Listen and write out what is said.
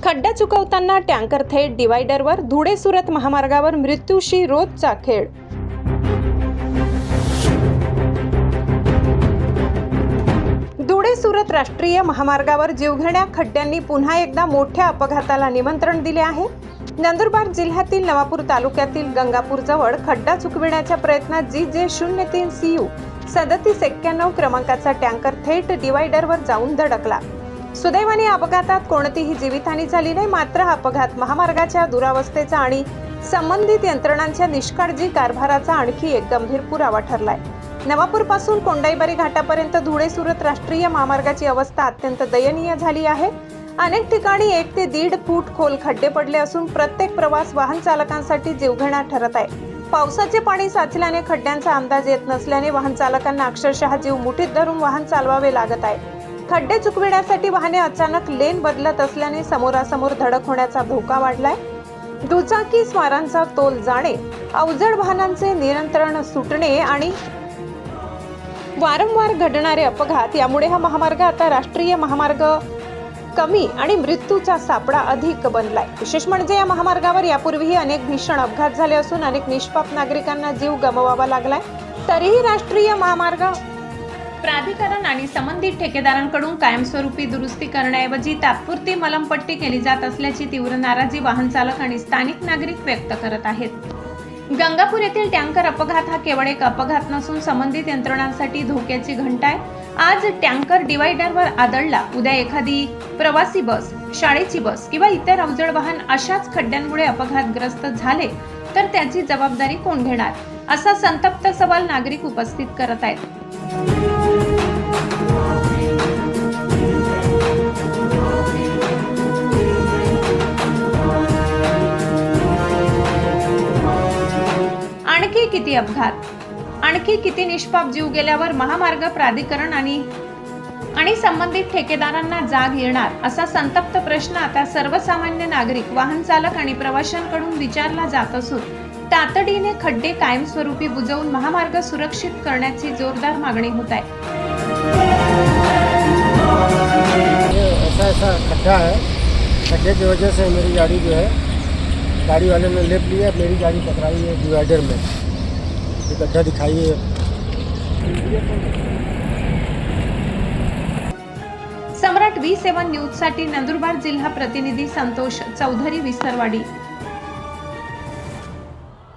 खड्डा चुकवताना टँकर थेट डिवायडरवर, धुळे सुरत महामार्गावर मृत्यूशी रोजचा खेळ। धुळे सुरत राष्ट्रीय महामार्गावर जीवघेण्या खड्ड्यांनी पुन्हा एकदा मोठ्या अपघाताला निमंत्रण दिले आहे। नंदुरबार जिल्ह्यातील नवापूर तालुक्यातील गंगापूर जवळ खड्डा चुकविण्याच्या प्रयत्नात GJ03 CU 3791 क्रमांकाचा टँकर थेट डिवायडरवर जाऊन धडकला। सुदैवाने अपघातात कोणतीही जीवितहानी झाली नाही, मात्र हा अपघात महामार्गाच्या दुरावस्थेचा आणि संबंधित यंत्रणांच्या निष्काळजी कारभाराचा आणखी एक गंभीर पुरावा ठरलाय। नवापूर पासून कोंडाईबारी घाटापर्यंत धुळे सुरत राष्ट्रीय महामार्गाची अवस्था अत्यंत दयनीय झाली आहे। अनेक ठिकाणी 1 ते 1.5 फूट खोल खड्डे पडले असून प्रत्येक प्रवास वाहन चालकांसाठी जीवघेणा ठरत आहे। पावसाचे पाणी साचल्याने खड्ड्यांचा अंदाज येत नसल्याने वाहन चालकांना अक्षरशः जीव मुठीत धरून वाहन चालवावे लागत आहे। खड्डे चुकविण्यासाठी वाहने अचानक लेन बदलत असल्याने समोरासमोर धडक होण्याचा धोका वाढलाय। दुचाकी स्वारांचा तोल जाणे, अवजड वाहनांचे नियंत्रण सुटणे आणि वारंवार घडणारे अपघात यामुळे हा महामार्ग आता राष्ट्रीय महामार्ग कमी आणि मृत्यूचा सापळा अधिक बनलाय। विशेष म्हणजे या महामार्गावर यापूर्वीही अनेक भीषण अपघात झाले असून अनेक निष्पाप नागरिकांना जीव गमवावा लागलाय। तरीही राष्ट्रीय महामार्ग प्राधिकरण आणि संबंधित ठेकेदारांकडून कायमस्वरूपी दुरुस्ती करण्याऐवजी तात्पुरती मलमपट्टी केली जात असल्याची तीव्र नाराजी वाहन चालक आणि स्थानिक नागरिक व्यक्त करत आहेत। गंगापूर येथील टँकर अपघात हा केवळ एक अपघात नसून संबंधित यंत्रणांसाठी धोक्याची घंटा आहे। आज टँकर डिवायडरवर आदळला, उद्या एखादी प्रवासी बस, शाळेची बस किंवा इतर अवजड वाहन अशाच खड्ड्यांमुळे अपघातग्रस्त झाले तर त्याची जबाबदारी कोण घेणार, असा संतप्त सवाल नागरिक उपस्थित करत आहेत। आणखी किती अपघात, आणखी किती निष्पाप जीव गेल्यावर महामार्ग प्राधिकरण आणि संबंधित ठेकेदारांना जाग येणार, असा संतप्त प्रश्न आता सर्वसामान्य नागरिक, वाहन चालक आणि प्रवाशांकडून विचारला जात असून तातडीने खड्डे कायमस्वरूपी बुजवून महामार्ग सुरक्षित करण्याची जोरदार मागणी होत आहे। ऐसा खड्डा है, खड्डे की वजह से मेरी गाड़ी जो है, गाड़ी वाले ने लेप लिया, मेरी गाड़ी टकराई है डिवाइडर में। ये गड्ढा दिखाइए। सम्राट V7 न्यूज साठी नंदुरबार जिल्हा प्रतिनिधी संतोष चौधरी, विसरवाडी।